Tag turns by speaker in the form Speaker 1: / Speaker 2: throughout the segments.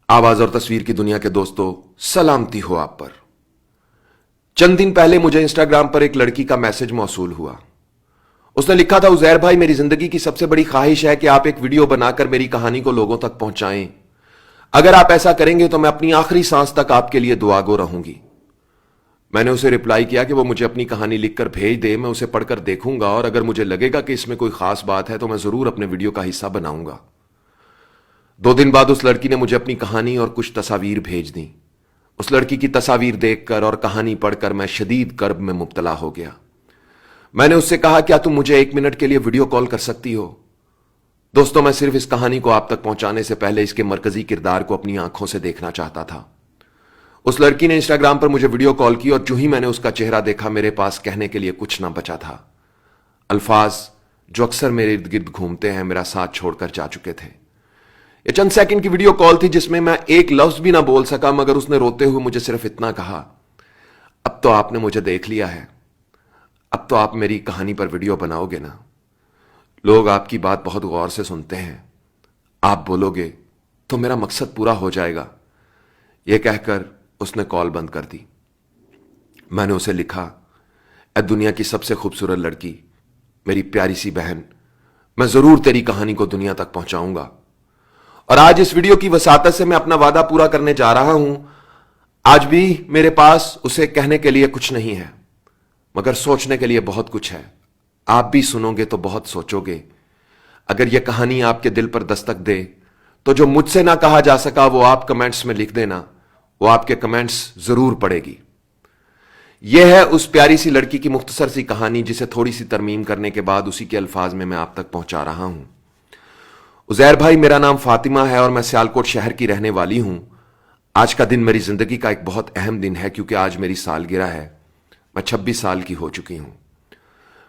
Speaker 1: आवाज और तस्वीर की दुनिया के दोस्तों, सलामती हो आप पर। चंद दिन पहले मुझे इंस्टाग्राम पर एक लड़की का मैसेज मौसूल हुआ। उसने लिखा था, उजैर भाई, मेरी जिंदगी की सबसे बड़ी ख्वाहिश है कि आप एक वीडियो बनाकर मेरी कहानी को लोगों तक पहुंचाएं। अगर आप ऐसा करेंगे तो मैं अपनी आखिरी सांस तक आपके लिए दुआगो रहूंगी। मैंने उसे रिप्लाई किया कि वो मुझे अपनी कहानी लिखकर भेज दे, मैं उसे पढ़कर देखूंगा और अगर मुझे लगेगा कि इसमें कोई खास बात है तो मैं जरूर अपने वीडियो का हिस्सा बनाऊंगा। 2 दिन बाद उस लड़की ने मुझे अपनी कहानी और कुछ तस्वीर भेज दी। उस लड़की की तस्वीर देखकर और कहानी पढ़कर मैं शदीद कर्ब में मुब्तला हो गया। मैंने उससे कहा, क्या तुम मुझे 1 मिनट के लिए वीडियो कॉल कर सकती हो? दोस्तों, मैं सिर्फ इस कहानी को आप तक पहुंचाने से पहले इसके मरकजी किरदार को अपनी आंखों से देखना चाहता था। उस लड़की ने इंस्टाग्राम पर मुझे वीडियो कॉल की और जो ही मैंने उसका चेहरा देखा, मेरे पास कहने के लिए कुछ ना बचा था। अल्फाज जो अक्सर मेरे इर्द गिर्द घूमते हैं मेरा साथ छोड़कर जा चुके थे। ये चंद सेकंड की वीडियो कॉल थी जिसमें मैं एक लफ्ज भी ना बोल सका, मगर उसने रोते हुए मुझे सिर्फ इतना कहा, अब तो आपने मुझे देख लिया है, अब तो आप मेरी कहानी पर वीडियो बनाओगे ना। लोग आपकी बात बहुत गौर से सुनते हैं, आप बोलोगे तो मेरा मकसद पूरा हो जाएगा। यह कहकर उसने कॉल बंद कर दी। मैंने उसे लिखा, ए दुनिया की सबसे खूबसूरत लड़की, मेरी प्यारी सी बहन, मैं जरूर तेरी कहानी को दुनिया तक पहुंचाऊंगा। और आज इस वीडियो की वसातत से मैं अपना वादा पूरा करने जा रहा हूं। आज भी मेरे पास उसे कहने के लिए कुछ नहीं है, मगर सोचने के लिए बहुत कुछ है। आप भी सुनोगे तो बहुत सोचोगे। अगर यह कहानी आपके दिल पर दस्तक दे तो जो मुझसे ना कहा जा सका वो आप कमेंट्स में लिख देना, वो आपके कमेंट्स जरूर पढ़ेगी। यह है उस प्यारी सी लड़की की मुख्तसर सी कहानी जिसे थोड़ी सी तरमीम करने के बाद उसी के अल्फाज में मैं आप तक पहुंचा रहा हूं। उजैर भाई, मेरा नाम फातिमा है और मैं सियालकोट शहर की रहने वाली हूं। आज का दिन मेरी जिंदगी का एक बहुत अहम दिन है क्योंकि आज मेरी सालगिरह है। मैं 26 साल की हो चुकी हूं।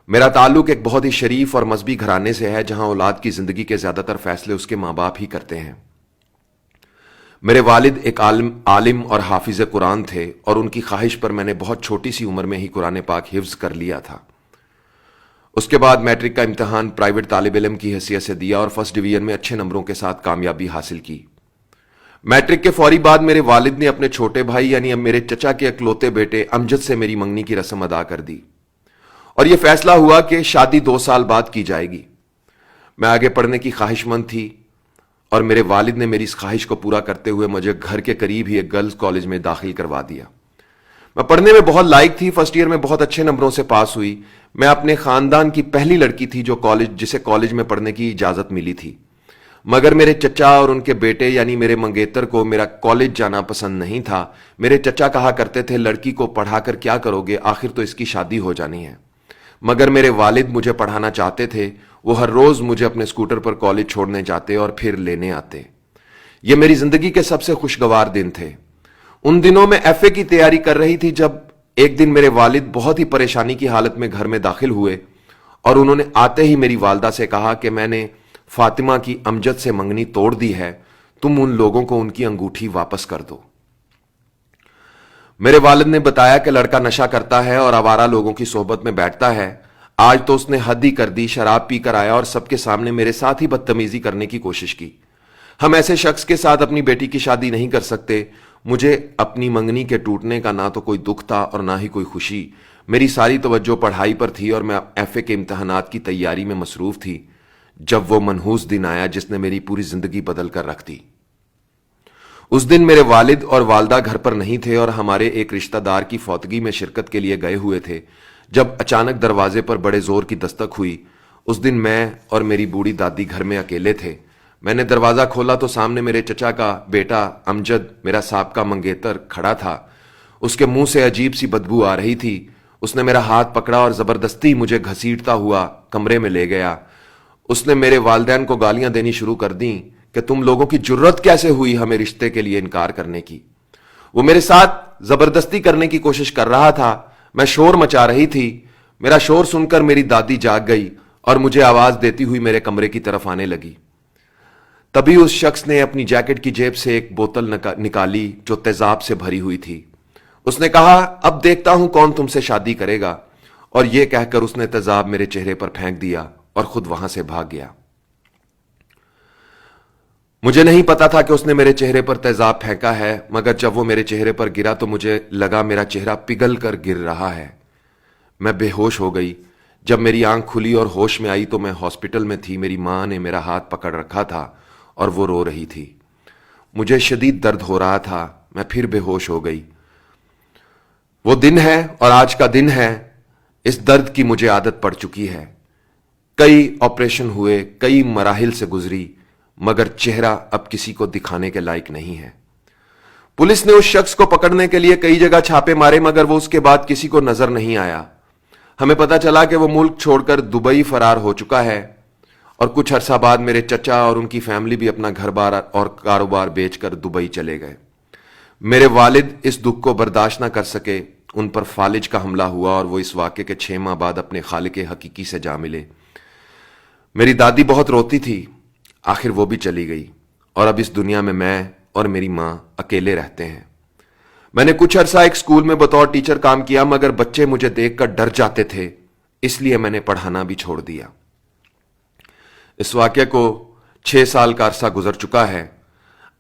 Speaker 1: मेरा ताल्लुक एक बहुत ही शरीफ और मजहबी घराने से है जहां औलाद की जिंदगी के ज्यादातर फैसले उसके मां बाप ही करते हैं। मेरे वालिद एक आलिम और हाफिज कुरान थे और उनकी ख्वाहिश पर मैंने बहुत छोटी सी उम्र में ही कुरान पाक हिफ्ज कर लिया था। उसके बाद मैट्रिक का इम्तिहान प्राइवेट तालिब इल्म की हैसियत से दिया और फर्स्ट डिवीजन में अच्छे नंबरों के साथ कामयाबी हासिल की। मैट्रिक के फौरी बाद मेरे वालिद ने अपने छोटे भाई यानी अब मेरे चचा के इकलौते बेटे अमजद से मेरी मंगनी की रस्म अदा कर दी और यह फैसला हुआ कि शादी 2 साल बाद की जाएगी। मैं आगे पढ़ने की ख्वाहिशमंद थी और मेरे वालिद ने मेरी इस ख्वाहिश को पूरा करते हुए मुझे घर के करीब ही एक गर्ल्स कॉलेज में दाखिल करवा दिया। मैं पढ़ने में बहुत लायक थी, फर्स्ट ईयर में बहुत अच्छे नंबरों से पास हुई। मैं अपने खानदान की पहली लड़की थी जिसे कॉलेज में पढ़ने की इजाजत मिली थी, मगर मेरे चचा और उनके बेटे यानी मेरे मंगेतर को मेरा कॉलेज जाना पसंद नहीं था। मेरे चचा कहा करते थे, लड़की को पढ़ाकर क्या करोगे, आखिर तो इसकी शादी हो जानी है। मगर मेरे वालिद मुझे पढ़ाना चाहते थे। वो हर रोज मुझे अपने स्कूटर पर कॉलेज छोड़ने जाते और फिर लेने आते। ये मेरी जिंदगी के सबसे खुशगवार दिन थे। उन दिनों में एफए की तैयारी कर रही थी जब एक दिन मेरे वालिद बहुत ही परेशानी की हालत में घर में दाखिल हुए और उन्होंने आते ही मेरी वालदा से कहा कि मैंने फातिमा की अमजद से मंगनी तोड़ दी है, तुम उन लोगों को उनकी अंगूठी वापस कर दो। मेरे वालिद ने बताया कि लड़का नशा करता है और आवारा लोगों की सोहबत में बैठता है। आज तो उसने हद ही कर दी, शराब पीकर आया और सबके सामने मेरे साथ ही बदतमीजी करने की कोशिश की। हम ऐसे शख्स के साथ अपनी बेटी की शादी नहीं कर सकते। मुझे अपनी मंगनी के टूटने का ना तो कोई दुख था और ना ही कोई खुशी। मेरी सारी तवज्जो पढ़ाई पर थी और मैं एफए के इम्तिहानात की तैयारी में मसरूफ थी जब वो मनहूस दिन आया जिसने मेरी पूरी जिंदगी बदल कर रख दी। उस दिन मेरे वालिद और वालदा घर पर नहीं थे और हमारे एक रिश्तेदार की फौतगी में शिरकत के लिए गए हुए थे जब अचानक दरवाजे पर बड़े जोर की दस्तक हुई। उस दिन मैं और मेरी बूढ़ी दादी घर में अकेले थे। मैंने दरवाजा खोला तो सामने मेरे चचा का बेटा अमजद, मेरा साबका मंगेतर, खड़ा था। उसके मुंह से अजीब सी बदबू आ रही थी। उसने मेरा हाथ पकड़ा और जबरदस्ती मुझे घसीटता हुआ कमरे में ले गया। उसने मेरे वालिदैन को गालियां देनी शुरू कर दी कि तुम लोगों की जुर्रत कैसे हुई हमें रिश्ते के लिए इनकार करने की। वो मेरे साथ जबरदस्ती करने की कोशिश कर रहा था। मैं शोर मचा रही थी। मेरा शोर सुनकर मेरी दादी जाग गई और मुझे आवाज देती हुई मेरे कमरे की तरफ आने लगी। तभी उस शख्स ने अपनी जैकेट की जेब से एक बोतल निकाली जो तेजाब से भरी हुई थी। उसने कहा, अब देखता हूं कौन तुमसे शादी करेगा, और यह कहकर उसने तेजाब मेरे चेहरे पर फेंक दिया और खुद वहां से भाग गया। मुझे नहीं पता था कि उसने मेरे चेहरे पर तेजाब फेंका है, मगर जब वो मेरे चेहरे पर गिरा तो मुझे लगा मेरा चेहरा पिघल कर गिर रहा है। मैं बेहोश हो गई। जब मेरी आंख खुली और होश में आई तो मैं हॉस्पिटल में थी। मेरी मां ने मेरा हाथ पकड़ रखा था और वो रो रही थी। मुझे शदीद दर्द हो रहा था। मैं फिर बेहोश हो गई। वो दिन है और आज का दिन है। इस दर्द की मुझे आदत पड़ चुकी है। कई ऑपरेशन हुए, कई मराहिल से गुजरी, मगर चेहरा अब किसी को दिखाने के लायक नहीं है। पुलिस ने उस शख्स को पकड़ने के लिए कई जगह छापे मारे, मगर वो उसके बाद किसी को नजर नहीं आया। हमें पता चला कि वो मुल्क छोड़कर दुबई फरार हो चुका है और कुछ अरसा बाद मेरे चचा और उनकी फैमिली भी अपना घर बार और कारोबार बेचकर दुबई चले गए। मेरे वालिद इस दुख को बर्दाश्त ना कर सके। उन पर फालिज का हमला हुआ और वो इस वाक़े के 6 माह बाद अपने खालिक हकीकी से जा मिले। मेरी दादी बहुत रोती थी। आखिर वो भी चली गई और अब इस दुनिया में मैं और मेरी मां अकेले रहते हैं। मैंने कुछ अरसा एक स्कूल में बतौर टीचर काम किया, मगर बच्चे मुझे देखकर डर जाते थे, इसलिए मैंने पढ़ाना भी छोड़ दिया। इस वाक़े को 6 साल का अरसा गुजर चुका है।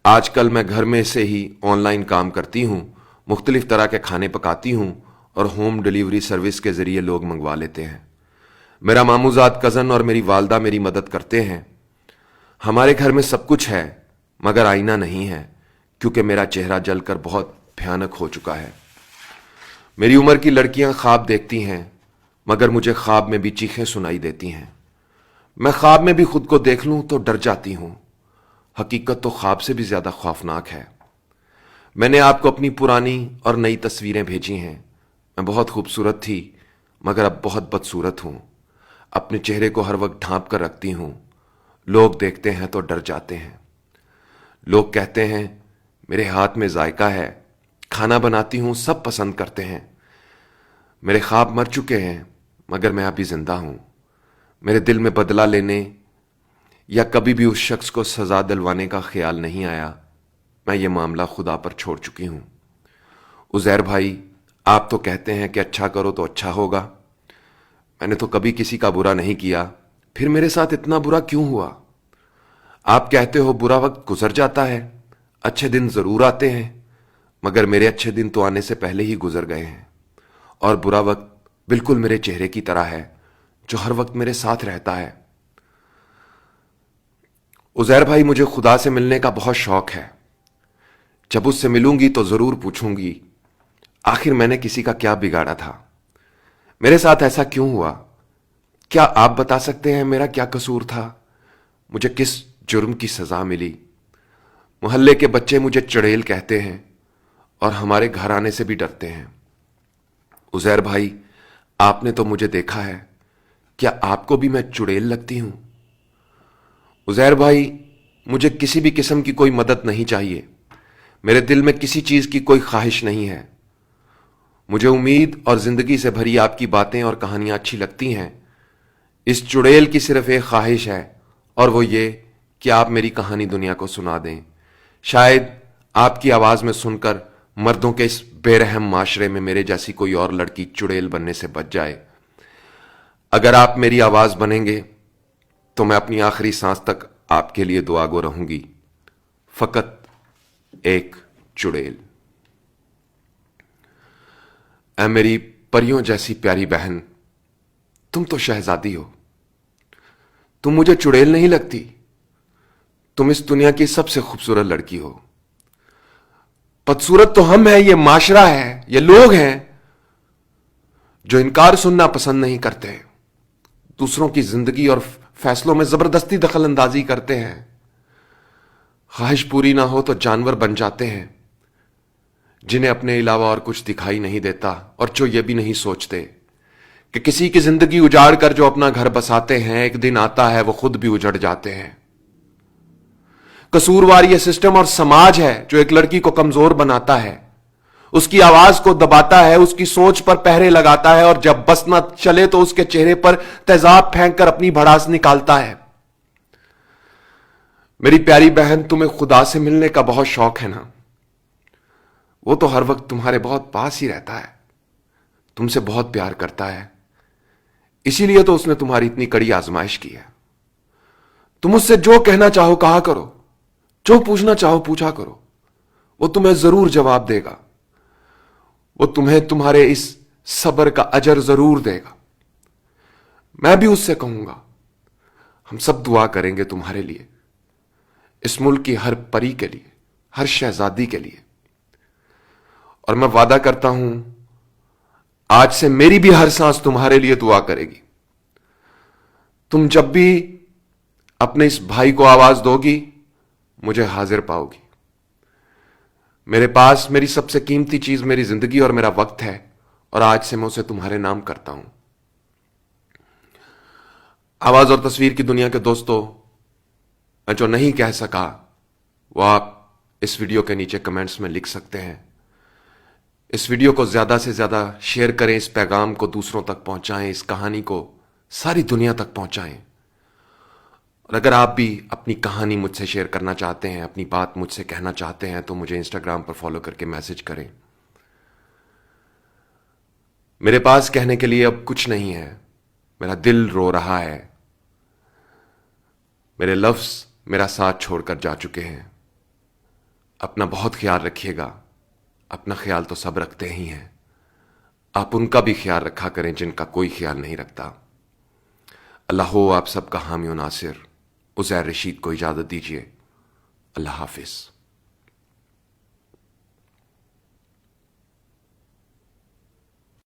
Speaker 1: आजकल मैं घर में से ही ऑनलाइन काम करती हूं, मुख्तलिफ तरह के खाने पकाती हूं और होम डिलीवरी सर्विस के जरिए लोग मंगवा लेते हैं। मेरा मामूजाद कज़न और मेरी वालदा मेरी मदद करते हैं। हमारे घर में सब कुछ है, मगर आईना नहीं है, क्योंकि मेरा चेहरा जलकर बहुत भयानक हो चुका है। मेरी उम्र की लड़कियां ख्वाब देखती हैं, मगर मुझे ख्वाब में भी चीखें सुनाई देती हैं। मैं ख्वाब में भी खुद को देख लूं तो डर जाती हूं। हकीकत तो ख्वाब से भी ज्यादा खौफनाक है। मैंने आपको अपनी पुरानी और नई तस्वीरें भेजी हैं। मैं बहुत खूबसूरत थी, मगर अब बहुत बदसूरत हूं। अपने चेहरे को हर वक्त ढांप कर रखती हूं। लोग देखते हैं तो डर जाते हैं। लोग कहते हैं मेरे हाथ में जायका है, खाना बनाती हूं, सब पसंद करते हैं। मेरे ख्वाब मर चुके हैं, मगर मैं अभी जिंदा हूं। मेरे दिल में बदला लेने या कभी भी उस शख्स को सजा दिलवाने का ख्याल नहीं आया। मैं ये मामला खुदा पर छोड़ चुकी हूं। उजैर भाई, आप तो कहते हैं कि अच्छा करो तो अच्छा होगा। मैंने तो कभी किसी का बुरा नहीं किया, फिर मेरे साथ इतना बुरा क्यों हुआ? आप कहते हो बुरा वक्त गुजर जाता है, अच्छे दिन जरूर आते हैं, मगर मेरे अच्छे दिन तो आने से पहले ही गुजर गए हैं और बुरा वक्त बिल्कुल मेरे चेहरे की तरह है, जो हर वक्त मेरे साथ रहता है। उजैर भाई, मुझे खुदा से मिलने का बहुत शौक है। जब उससे मिलूंगी तो जरूर पूछूंगी, आखिर मैंने किसी का क्या बिगाड़ा था? मेरे साथ ऐसा क्यों हुआ? क्या आप बता सकते हैं मेरा क्या कसूर था? मुझे किस जुर्म की सजा मिली? मोहल्ले के बच्चे मुझे चुड़ैल कहते हैं और हमारे घर आने से भी डरते हैं। उजैर भाई, आपने तो मुझे देखा है, क्या आपको भी मैं चुड़ैल लगती हूं? उजैर भाई, मुझे किसी भी किस्म की कोई मदद नहीं चाहिए। मेरे दिल में किसी चीज की कोई ख्वाहिश नहीं है। मुझे उम्मीद और जिंदगी से भरी आपकी बातें और कहानियां अच्छी लगती हैं। इस चुड़ैल की सिर्फ एक ख्वाहिश है और वो ये कि आप मेरी कहानी दुनिया को सुना दें। शायद आपकी आवाज में सुनकर मर्दों के इस बेरहम माशरे में मेरे जैसी कोई और लड़की चुड़ैल बनने से बच जाए। अगर आप मेरी आवाज बनेंगे तो मैं अपनी आखिरी सांस तक आपके लिए दुआगो रहूंगी। फकत एक चुड़ैल। ऐ मेरी परियों जैसी प्यारी बहन, तुम तो शहजादी हो। तुम मुझे चुड़ैल नहीं लगती। तुम इस दुनिया की सबसे खूबसूरत लड़की हो। बदसूरत तो हम हैं, ये माशरा है, ये लोग हैं जो इनकार सुनना पसंद नहीं करते, दूसरों की जिंदगी और फैसलों में जबरदस्ती दखल अंदाजी करते हैं। ख्वाहिश पूरी ना हो तो जानवर बन जाते हैं, जिन्हें अपने अलावा और कुछ दिखाई नहीं देता और जो ये भी नहीं सोचते कि किसी की जिंदगी उजाड़ कर जो अपना घर बसाते हैं, एक दिन आता है वो खुद भी उजड़ जाते हैं। कसूरवार ये सिस्टम और समाज है जो एक लड़की को कमजोर बनाता है, उसकी आवाज को दबाता है, उसकी सोच पर पहरे लगाता है और जब बस न चले तो उसके चेहरे पर तेजाब फेंक कर अपनी भड़ास निकालता है। मेरी प्यारी बहन, तुम्हें खुदा से मिलने का बहुत शौक है ना? वो तो हर वक्त तुम्हारे बहुत पास ही रहता है, तुमसे बहुत प्यार करता है, इसीलिए तो उसने तुम्हारी इतनी कड़ी आजमाइश की है। तुम उससे जो कहना चाहो कहा करो, जो पूछना चाहो पूछा करो, वो तुम्हें जरूर जवाब देगा। वो तुम्हें तुम्हारे इस सब्र का अजर जरूर देगा। मैं भी उससे कहूंगा, हम सब दुआ करेंगे तुम्हारे लिए, इस मुल्क की हर परी के लिए, हर शहजादी के लिए। और मैं वादा करता हूं, आज से मेरी भी हर सांस तुम्हारे लिए दुआ करेगी। तुम जब भी अपने इस भाई को आवाज दोगी, मुझे हाजिर पाओगी। मेरे पास मेरी सबसे कीमती चीज मेरी जिंदगी और मेरा वक्त है, और आज से मैं उसे तुम्हारे नाम करता हूं। आवाज और तस्वीर की दुनिया के दोस्तों, मैं जो नहीं कह सका वो आप इस वीडियो के नीचे कमेंट्स में लिख सकते हैं। इस वीडियो को ज्यादा से ज्यादा शेयर करें, इस पैगाम को दूसरों तक पहुंचाएं, इस कहानी को सारी दुनिया तक पहुंचाएं। और अगर आप भी अपनी कहानी मुझसे शेयर करना चाहते हैं, अपनी बात मुझसे कहना चाहते हैं, तो मुझे इंस्टाग्राम पर फॉलो करके मैसेज करें। मेरे पास कहने के लिए अब कुछ नहीं है, मेरा दिल रो रहा है। मेरे लफ्ज मेरा साथ छोड़कर जा चुके हैं। अपना बहुत ख्याल रखिएगा। अपना ख्याल तो सब रखते ही हैं, आप उनका भी ख्याल रखा करें जिनका कोई ख्याल नहीं रखता। अल्लाह हो आप सबका हामी और नासिर। उज़ैर रशीद को इजाज़त दीजिए। अल्लाह हाफिज़।